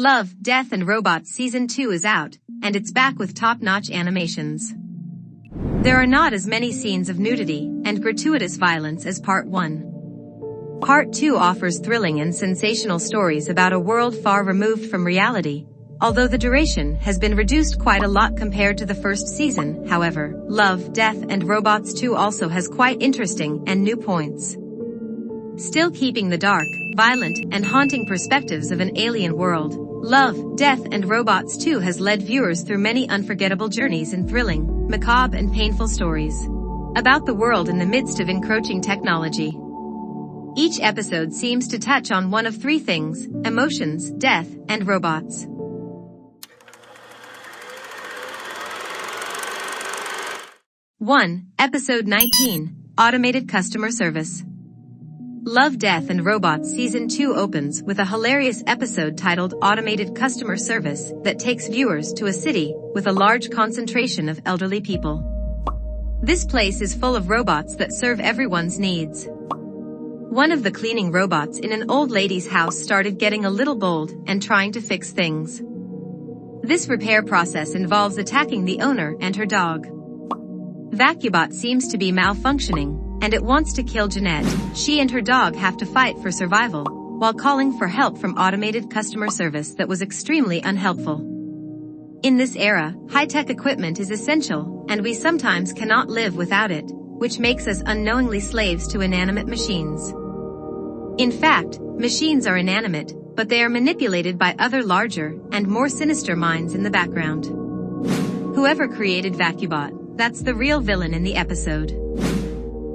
Love, Death and Robots Season 2 is out, and it's back with top-notch animations. There are not as many scenes of nudity and gratuitous violence as Part 1. Part 2 offers thrilling and sensational stories about a world far removed from reality. Although the duration has been reduced quite a lot compared to the first season, however, Love, Death and Robots 2 also has quite interesting and new points. Still keeping the dark, violent, and haunting perspectives of an alien world, Love, Death and Robots 2 has led viewers through many unforgettable journeys in thrilling, macabre and painful stories about the world in the midst of encroaching technology. Each episode seems to touch on one of three things: emotions, death, and robots. Episode 19, Automated Customer Service. Love, Death and Robots Season 2 opens with a hilarious episode titled Automated Customer Service that takes viewers to a city with a large concentration of elderly people. This place is full of robots that serve everyone's needs. One of the cleaning robots in an old lady's house started getting a little bold and trying to fix things. This repair process involves attacking the owner and her dog. Vacuubot seems to be malfunctioning, and it wants to kill Jeanette. She and her dog have to fight for survival, while calling for help from automated customer service that was extremely unhelpful. In this era, high-tech equipment is essential, and we sometimes cannot live without it, which makes us unknowingly slaves to inanimate machines. In fact, machines are inanimate, but they are manipulated by other larger and more sinister minds in the background. Whoever created Vacuubot, that's the real villain in the episode.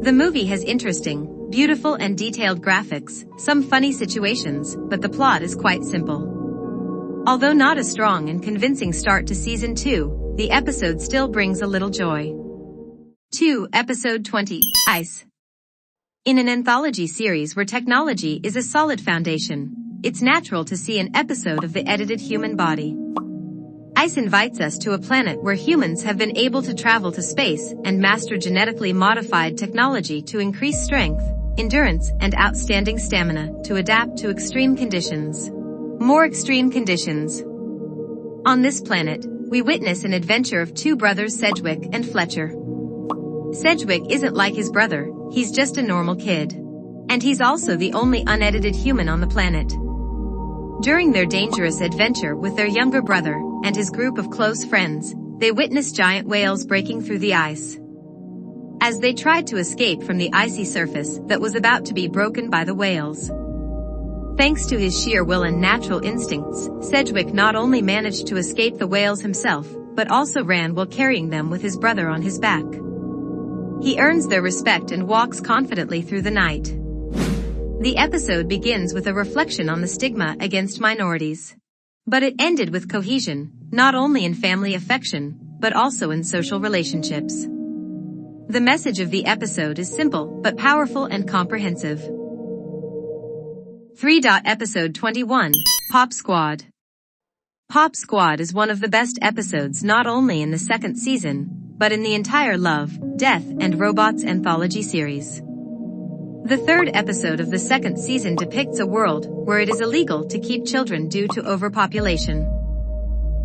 The movie has interesting, beautiful and detailed graphics, some funny situations, but the plot is quite simple. Although not a strong and convincing start to Season 2, the episode still brings a little joy. Episode 20, Ice. In an anthology series where technology is a solid foundation, it's natural to see an episode of the edited human body. Ice invites us to a planet where humans have been able to travel to space and master genetically modified technology to increase strength, endurance, and outstanding stamina to adapt to extreme conditions. More extreme conditions. On this planet, we witness an adventure of two brothers, Sedgwick and Fletcher. Sedgwick isn't like his brother, he's just a normal kid. And he's also the only unedited human on the planet. During their dangerous adventure with their younger brother and his group of close friends, they witnessed giant whales breaking through the ice. As they tried to escape from the icy surface that was about to be broken by the whales. Thanks to his sheer will and natural instincts, Sedgwick not only managed to escape the whales himself, but also ran while carrying them with his brother on his back. He earns their respect and walks confidently through the night. The episode begins with a reflection on the stigma against minorities. But it ended with cohesion, not only in family affection, but also in social relationships. The message of the episode is simple, but powerful and comprehensive. Episode 21, Pop Squad. Pop Squad is one of the best episodes not only in the second season, but in the entire Love, Death and Robots anthology series. The third episode of the second season depicts a world where it is illegal to keep children due to overpopulation.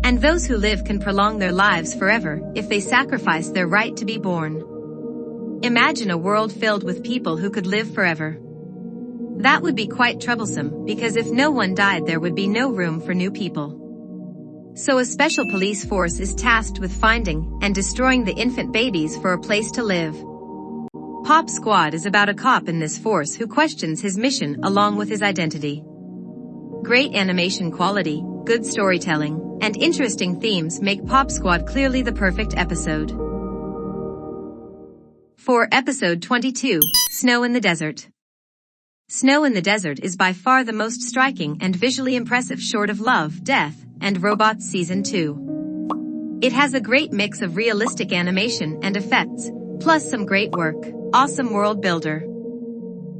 And those who live can prolong their lives forever if they sacrifice their right to be born. Imagine a world filled with people who could live forever. That would be quite troublesome, because if no one died there would be no room for new people. So a special police force is tasked with finding and destroying the infant babies for a place to live. Pop Squad is about a cop in this force who questions his mission along with his identity. Great animation quality, good storytelling, and interesting themes make Pop Squad clearly the perfect episode. Episode 22, Snow in the Desert. Snow in the Desert is by far the most striking and visually impressive short of Love, Death, and Robots Season 2. It has a great mix of realistic animation and effects, plus some great work. Awesome world builder.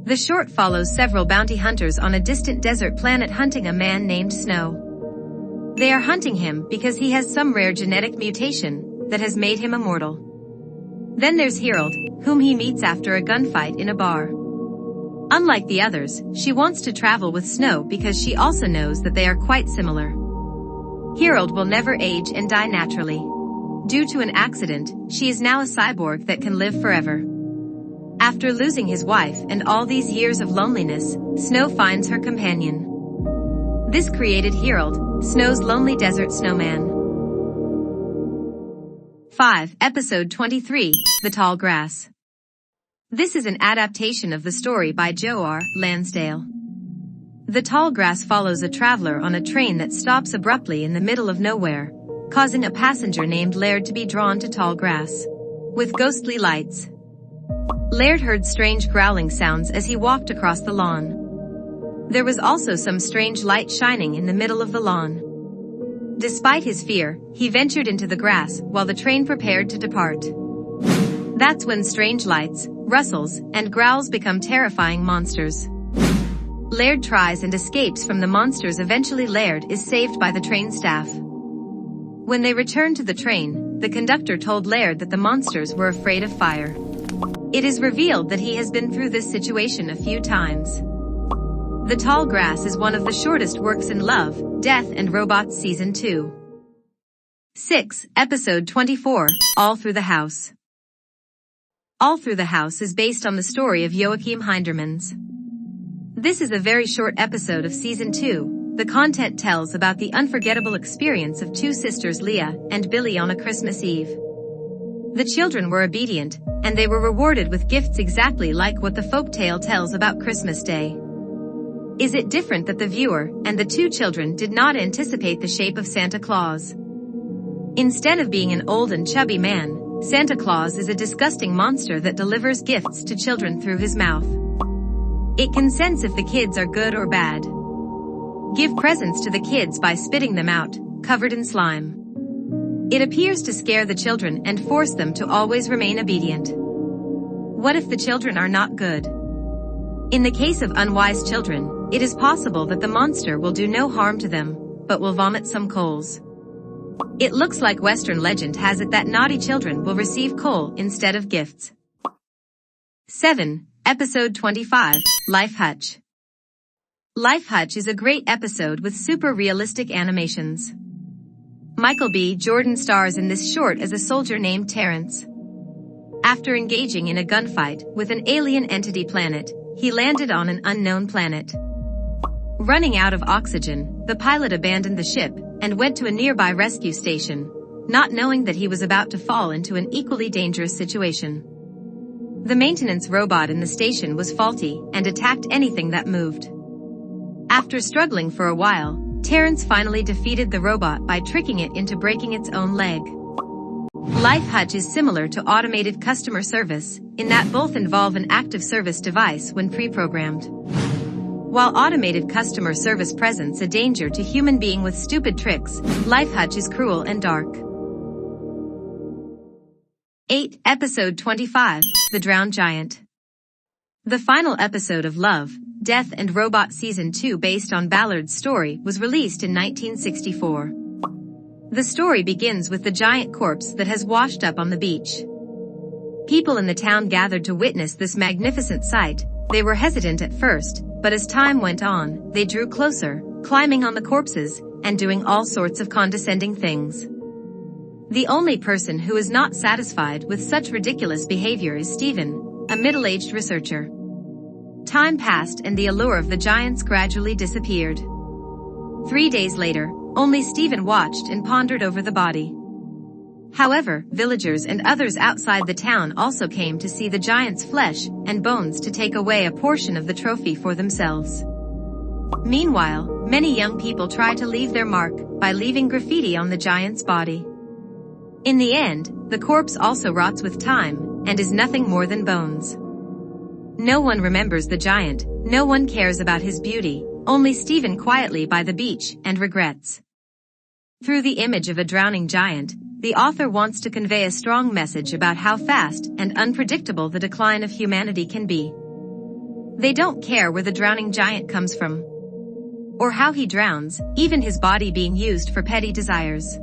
The short follows several bounty hunters on a distant desert planet hunting a man named Snow. They are hunting him because he has some rare genetic mutation that has made him immortal. Then there's Harold, whom he meets after a gunfight in a bar. Unlike the others, she wants to travel with Snow because she also knows that they are quite similar. Harold will never age and die naturally. Due to an accident, she is now a cyborg that can live forever. After losing his wife and all these years of loneliness, Snow finds her companion. This created Harold, Snow's lonely desert snowman. 5. Episode 23, The Tall Grass. This is an adaptation of the story by Joe R. Lansdale. The Tall Grass follows a traveler on a train that stops abruptly in the middle of nowhere, causing a passenger named Laird to be drawn to tall grass with ghostly lights. Laird heard strange growling sounds as he walked across the lawn. There was also some strange light shining in the middle of the lawn. Despite his fear, he ventured into the grass while the train prepared to depart. That's when strange lights, rustles, and growls become terrifying monsters. Laird tries and escapes from the monsters. Eventually Laird is saved by the train staff. When they returned to the train, the conductor told Laird that the monsters were afraid of fire. It is revealed that he has been through this situation a few times. The Tall Grass is one of the shortest works in Love, Death and Robots Season 2. 6. Episode 24, All Through the House. All Through the House is based on the story of Joachim Hindermans. This is a very short episode of Season 2. The content tells about the unforgettable experience of two sisters Leah and Billy on a Christmas Eve. The children were obedient, and they were rewarded with gifts exactly like what the folktale tells about Christmas Day. Is it different that the viewer and the two children did not anticipate the shape of Santa Claus? Instead of being an old and chubby man, Santa Claus is a disgusting monster that delivers gifts to children through his mouth. It can sense if the kids are good or bad. Give presents to the kids by spitting them out, covered in slime. It appears to scare the children and force them to always remain obedient. What if the children are not good? In the case of unwise children, it is possible that the monster will do no harm to them, but will vomit some coals. It looks like Western legend has it that naughty children will receive coal instead of gifts. 7. Episode 25, Life Hutch. Life Hutch is a great episode with super realistic animations. Michael B. Jordan stars in this short as a soldier named Terrence. After engaging in a gunfight with an alien entity planet, he landed on an unknown planet. Running out of oxygen, the pilot abandoned the ship and went to a nearby rescue station, not knowing that he was about to fall into an equally dangerous situation. The maintenance robot in the station was faulty and attacked anything that moved. After struggling for a while, Terrence finally defeated the robot by tricking it into breaking its own leg. Life Hutch is similar to automated customer service, in that both involve an active service device when pre-programmed. While automated customer service presents a danger to human being with stupid tricks, Life Hutch is cruel and dark. 8. Episode 25, The Drowned Giant. The final episode of Love, Death and Robot Season 2 based on Ballard's story was released in 1964. The story begins with the giant corpse that has washed up on the beach. People in the town gathered to witness this magnificent sight. They were hesitant at first, but as time went on, they drew closer, climbing on the corpses, and doing all sorts of condescending things. The only person who is not satisfied with such ridiculous behavior is Stephen, a middle-aged researcher. Time passed and the allure of the giants gradually disappeared. 3 days later, only Stephen watched and pondered over the body. However, villagers and others outside the town also came to see the giant's flesh and bones to take away a portion of the trophy for themselves. Meanwhile, many young people try to leave their mark by leaving graffiti on the giant's body. In the end, the corpse also rots with time and is nothing more than bones. No one remembers the giant, no one cares about his beauty, only Stephen quietly by the beach and regrets. Through the image of a drowning giant, the author wants to convey a strong message about how fast and unpredictable the decline of humanity can be. They don't care where the drowning giant comes from, or how he drowns, even his body being used for petty desires.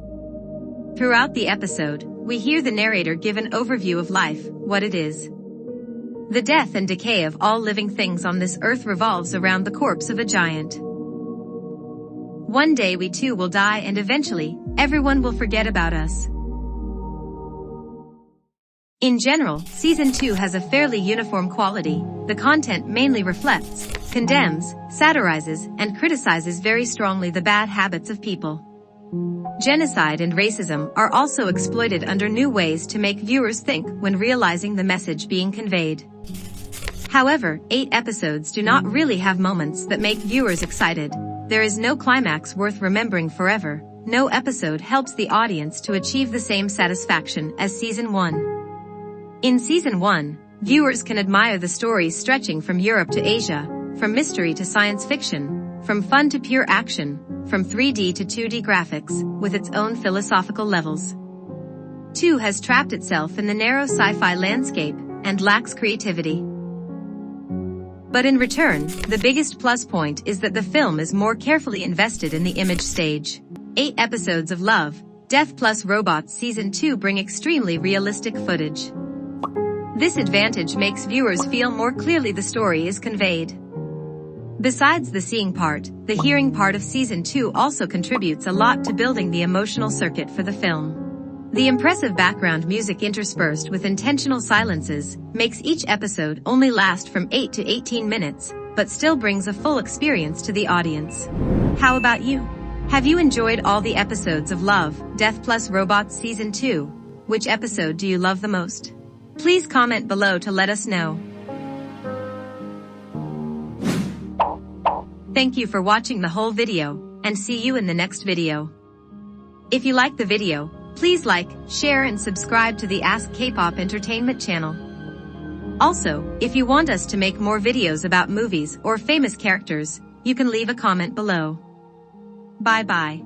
Throughout the episode, we hear the narrator give an overview of life, what it is. The death and decay of all living things on this earth revolves around the corpse of a giant. One day we too will die and eventually, everyone will forget about us. In general, Season 2 has a fairly uniform quality. The content mainly reflects, condemns, satirizes, and criticizes very strongly the bad habits of people. Genocide and racism are also exploited under new ways to make viewers think when realizing the message being conveyed. However, 8 episodes do not really have moments that make viewers excited. There is no climax worth remembering forever. No episode helps the audience to achieve the same satisfaction as Season 1. In Season 1, viewers can admire the stories stretching from Europe to Asia, from mystery to science fiction, from fun to pure action, from 3D to 2D graphics, with its own philosophical levels. 2 has trapped itself in the narrow sci-fi landscape and lacks creativity. But in return, the biggest plus point is that the film is more carefully invested in the image stage. 8 episodes of Love, Death plus Robots Season 2 bring extremely realistic footage. This advantage makes viewers feel more clearly the story is conveyed. Besides the seeing part, the hearing part of Season 2 also contributes a lot to building the emotional circuit for the film. The impressive background music interspersed with intentional silences makes each episode only last from 8 to 18 minutes, but still brings a full experience to the audience. How about you? Have you enjoyed all the episodes of Love, Death plus Robots Season 2? Which episode do you love the most? Please comment below to let us know. Thank you for watching the whole video, and see you in the next video. If you like the video, please like, share and subscribe to the Ask K-Pop Entertainment channel. Also, if you want us to make more videos about movies or famous characters, you can leave a comment below. Bye bye.